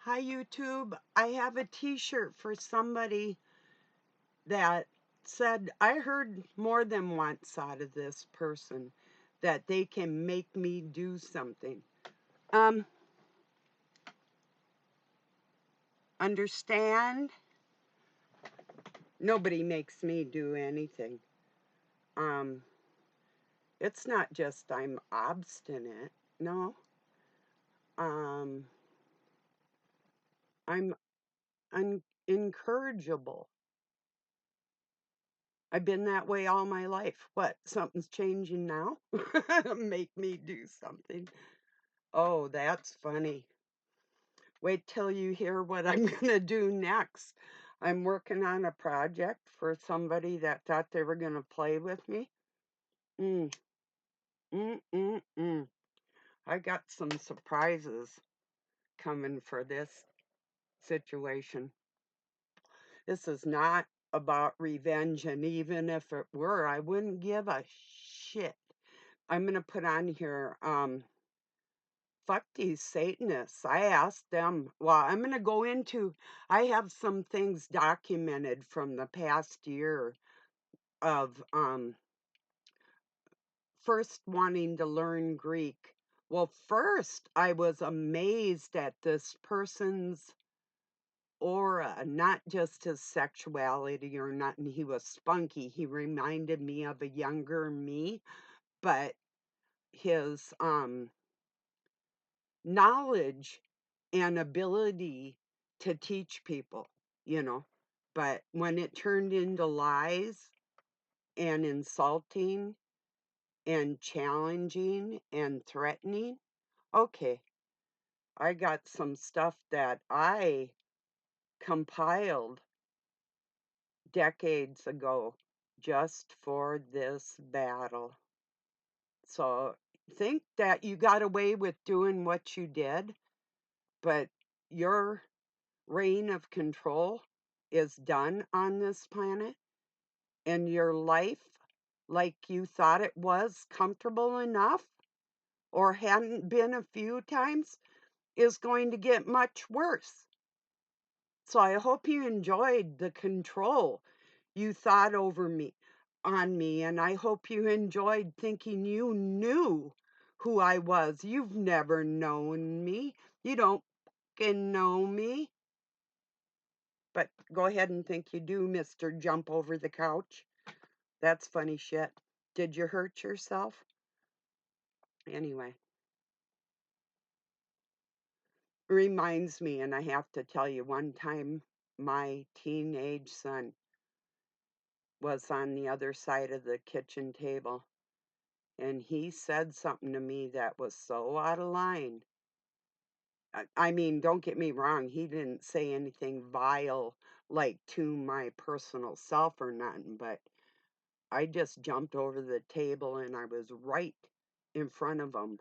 Hi, YouTube. I have a t-shirt for somebody that said, I heard more than once out of this person that they can make me do something. Um, understand? Nobody makes me do anything. Um, it's not just I'm obstinate. No. Um, I'm incorrigible. I've been that way all my life. What? Something's changing now? Make me do something. Oh, that's funny. Wait till you hear what I'm going to do next. I'm working on a project for somebody that thought they were going to play with me. Mm, mm. I got some surprises coming for this situation. This is not about revenge, and even if it were, I wouldn't give a shit. I'm going to put on here, fuck these Satanists. I asked them, well, I'm going to go into, I have some things documented from the past year of first wanting to learn Greek. Well, first, I was amazed at this person's aura, not just his sexuality or nothing. He was spunky. He reminded me of a younger me, but his knowledge and ability to teach people. But when it turned into lies and insulting and challenging and threatening, okay, I got some stuff that I compiled decades ago just for this battle. So think that you got away with doing what you did, but your reign of control is done on this planet, and your life, like you thought it was comfortable enough or hadn't been a few times, is going to get much worse. So I hope you enjoyed the control you thought over me on me, and I hope you enjoyed thinking you knew who I was. You've never known me. You don't fucking know me. But go ahead and think you do, Mr. Jump Over the Couch. That's funny shit. Did you hurt yourself? Anyway, reminds me, and I have to tell you, one time my teenage son was on the other side of the kitchen table, and he said something to me that was so out of line. I mean, don't get me wrong, he didn't say anything vile like to my personal self or nothing, but I just jumped over the table and I was right in front of him.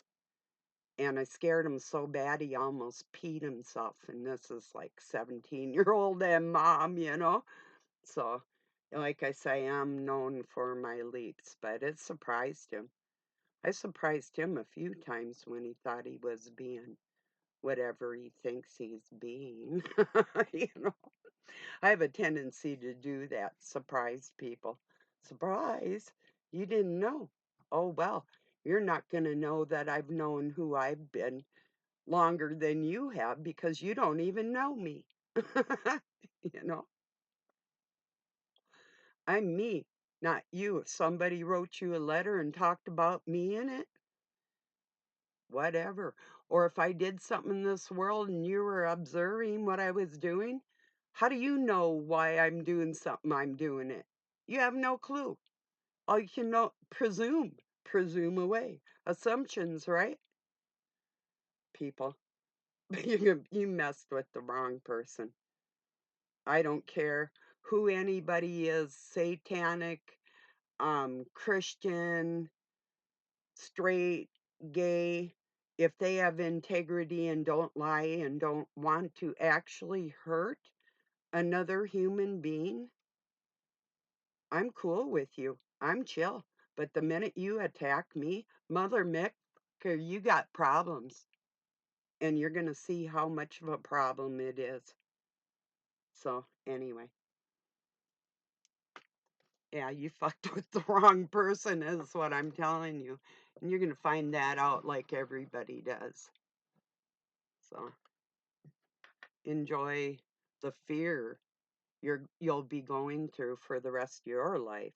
And I scared him so bad he almost peed himself. And this is like 17-year-old and mom. So, like I say, I'm known for my leaps, but it surprised him. I surprised him a few times when he thought he was being whatever he thinks he's being. you know. I have a tendency to do that, surprise people. Surprise? You didn't know. Oh, well, you're not going to know that I've known who I've been longer than you have because you don't even know me. you know, I'm me, not you. If somebody wrote you a letter and talked about me in it, whatever. Or if I did something in this world and you were observing what I was doing, how do you know why I'm doing something I'm doing it? You have no clue. All you can know, presume away. Assumptions, right? People, you messed with the wrong person. I don't care who anybody is, satanic, Christian, straight, gay, if they have integrity and don't lie and don't want to actually hurt another human being, I'm cool with you. I'm chill. But the minute you attack me, Mother Mick, you got problems. and you're gonna see how much of a problem it is. So, anyway, yeah, you fucked with the wrong person is what I'm telling you. And you're gonna find that out like everybody does. So, enjoy the fear you'll be going through for the rest of your life.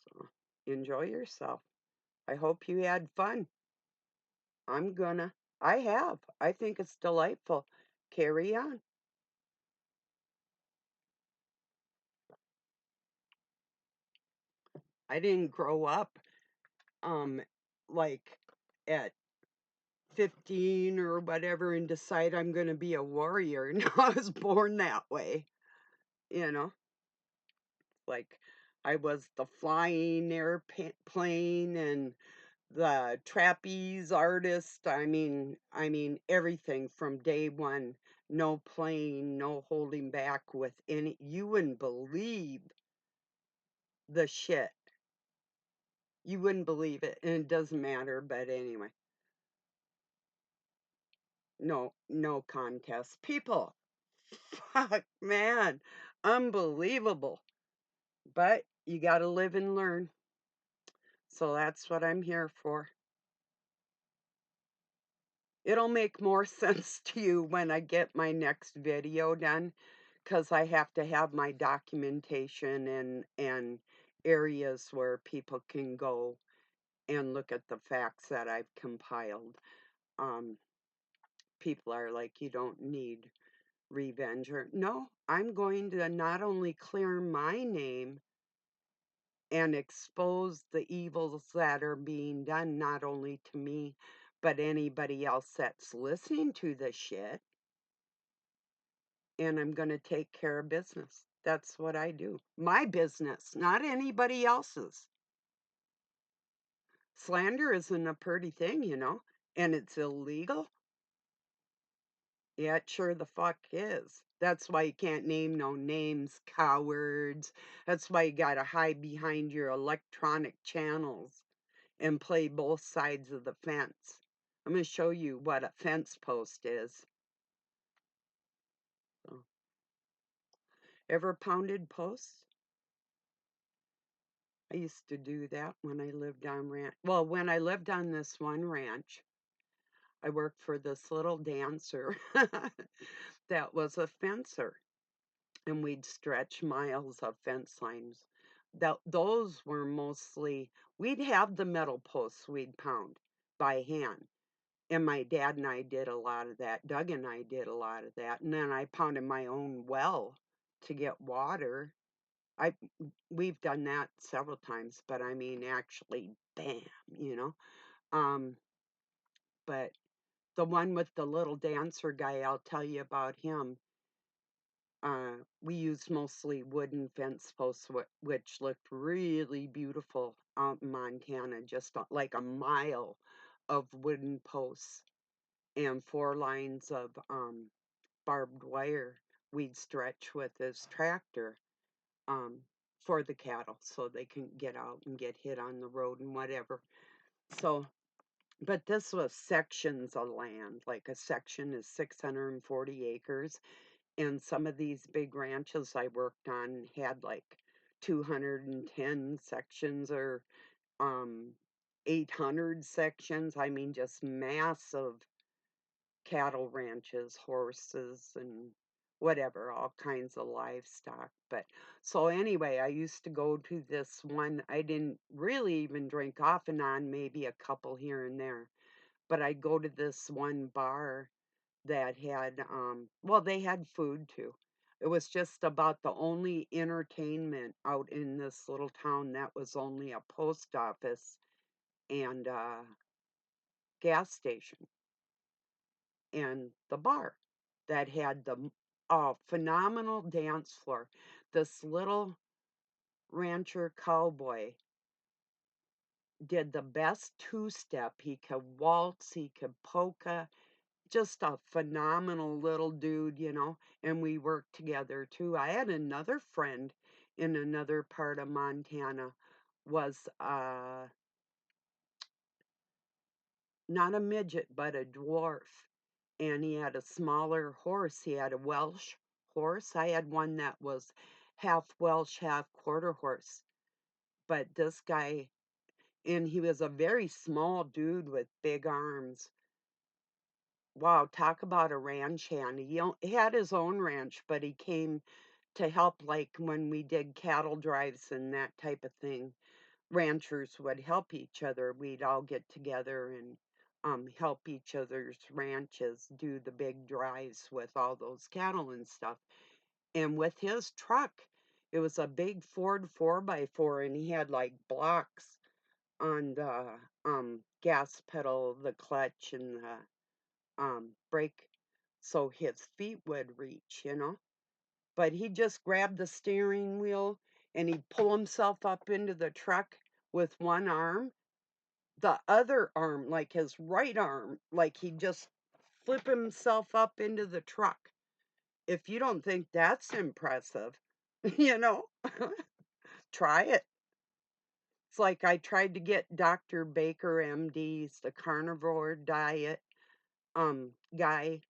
So, enjoy yourself. I hope you had fun. I'm gonna. I have. I think it's delightful. Carry on. I didn't grow up um like at 15 or whatever and decide I'm going to be a warrior. No, I was born that way, you know. Like I was the flying airplane and the trapeze artist. I mean everything from day one. No playing, no holding back with any. You wouldn't believe the shit. You wouldn't believe it, and it doesn't matter. But anyway, no, no contest. People, fuck, man, unbelievable. But you got to live and learn. So that's what I'm here for. It'll make more sense to you when I get my next video done because I have to have my documentation and areas where people can go and look at the facts that I've compiled. Um, People are like, you don't need revenge or no, I'm going to not only clear my name and expose the evils that are being done not only to me but anybody else that's listening to the shit, and I'm going to take care of business. That's what I do. My business, not anybody else's. Slander isn't a pretty thing, and it's illegal. Yeah, it sure the fuck is. That's why you can't name no names, cowards. That's why you gotta hide behind your electronic channels and play both sides of the fence. I'm gonna show you what a fence post is. So, ever pounded posts? I used to do that when I lived on ranch. Well, when I lived on this one ranch, I worked for this little dancer that was a fencer, and we'd stretch miles of fence lines. Those were mostly, we'd have the metal posts we'd pound by hand. And my dad and I did a lot of that. Doug and I did a lot of that. And then I pounded my own well to get water. I We've done that several times, but I mean actually bam, you know. Um but the one with the little dancer guy, I'll tell you about him. We used mostly wooden fence posts, which looked really beautiful out in Montana, just like a mile of wooden posts and 4 lines of barbed wire we'd stretch with this tractor um, for the cattle so they can get out and get hit on the road and whatever. So, but this was sections of land. Like a section is 640 acres, and some of these big ranches I worked on had like 210 sections or um 800 sections. I mean, just massive cattle ranches, horses and whatever, all kinds of livestock. But so anyway, I used to go to this one. I didn't really even drink off and on, maybe a couple here and there. But I'd go to this one bar that had well, they had food too. It was just about the only entertainment out in this little town that was only a post office and gas station and the bar that had the phenomenal dance floor. This little rancher cowboy did the best two-step. He could waltz, he could polka, just a phenomenal little dude, and we worked together too. I had another friend in another part of Montana was not a midget, but a dwarf. And he had a smaller horse. He had a Welsh horse. I had one that was half Welsh, half quarter horse. But this guy, and he was a very small dude with big arms. Wow, talk about a ranch hand. He had his own ranch, but he came to help, like when we did cattle drives and that type of thing. Ranchers would help each other. We'd all get together and help each other's ranches do the big drives with all those cattle and stuff. And with his truck, it was a big Ford 4x4, and he had like blocks on the gas pedal, the clutch, and the brake, so his feet would reach, But he just grabbed the steering wheel and he'd pull himself up into the truck with one arm. The other arm, like his right arm, like he'd just flip himself up into the truck. If you don't think that's impressive, you know, try it. It's like I tried to get Dr. Baker, MD's The Carnivore Diet guy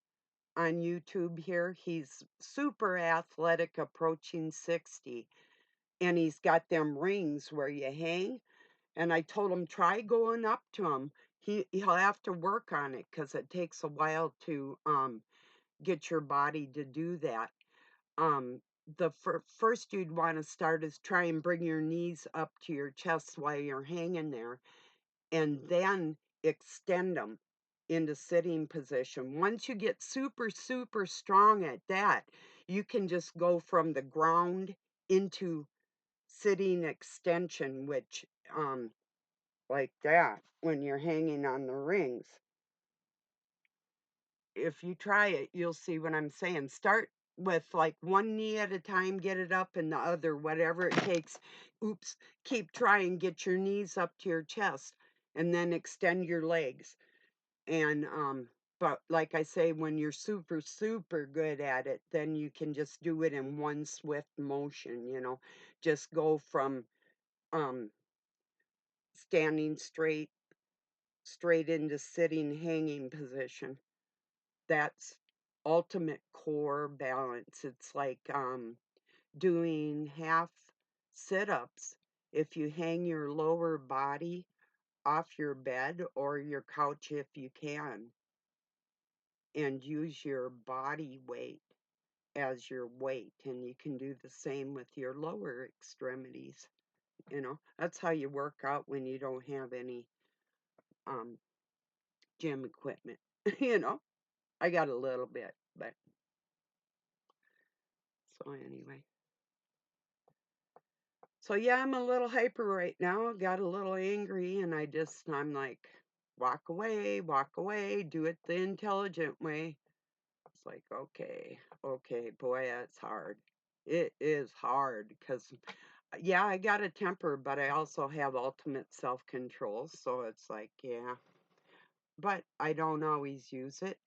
on YouTube here. He's super athletic, approaching 60, and he's got them rings where you hang. And I told him, try going up to him. He'll have to work on it because it takes a while to get your body to do that. Um, the first you'd want to start is try and bring your knees up to your chest while you're hanging there, and then extend them into sitting position. Once you get super, super strong at that, you can just go from the ground into sitting extension, which, like that, when you're hanging on the rings. If you try it, you'll see what I'm saying. Start with like one knee at a time, get it up, and the other, whatever it takes. Oops, keep trying, get your knees up to your chest, and then extend your legs. And but like I say, when you're super, super good at it, then you can just do it in one swift motion, just go from um standing straight into sitting hanging position. That's ultimate core balance. It's like doing half sit-ups. If you hang your lower body off your bed or your couch if you can, and use your body weight as your weight, and you can do the same with your lower extremities. That's how you work out when you don't have any um gym equipment. you know I got a little bit, but so anyway. So yeah, I'm a little hyper right now. I got a little angry, and I'm like, walk away, do it the intelligent way. It's like, okay, okay, boy, that's hard. It is hard because, yeah, I got a temper, but I also have ultimate self-control. So it's like, yeah, but I don't always use it.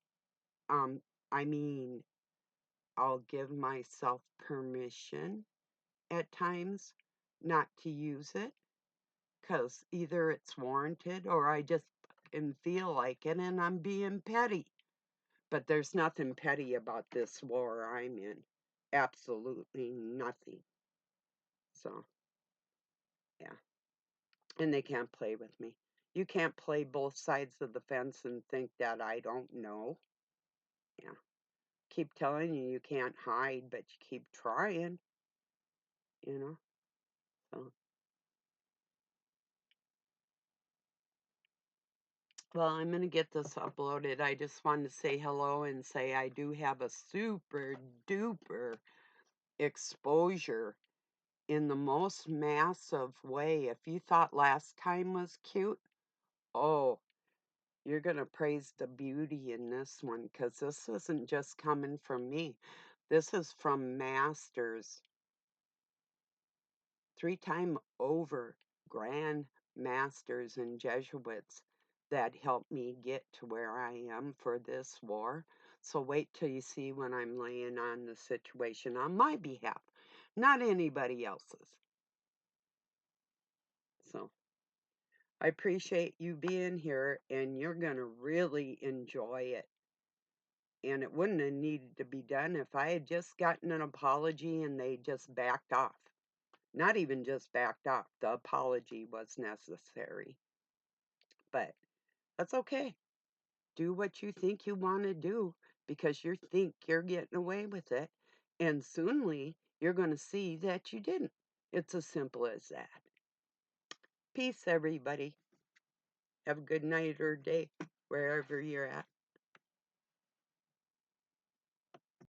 Um, I mean, I'll give myself permission at times not to use it because either it's warranted or I just fucking feel like it and I'm being petty. But there's nothing petty about this war I'm in. Absolutely nothing. So, yeah. And they can't play with me. You can't play both sides of the fence and think that I don't know. Yeah. Keep telling you you can't hide, but you keep trying, you know? So, well, I'm going to get this uploaded. I just wanted to say hello and say I do have a super duper exposure in the most massive way. If you thought last time was cute, oh, you're going to praise the beauty in this one because this isn't just coming from me. This is from masters, 3 time over grand masters and Jesuits that helped me get to where I am for this war. So wait till you see when I'm laying on the situation on my behalf, not anybody else's. So I appreciate you being here, and you're gonna really enjoy it. And it wouldn't have needed to be done if I had just gotten an apology and they just backed off. Not even just backed off, the apology was necessary. But that's okay. Do what you think you want to do because you think you're getting away with it. And soonly you're going to see that you didn't. It's as simple as that. Peace, everybody. Have a good night or day wherever you're at.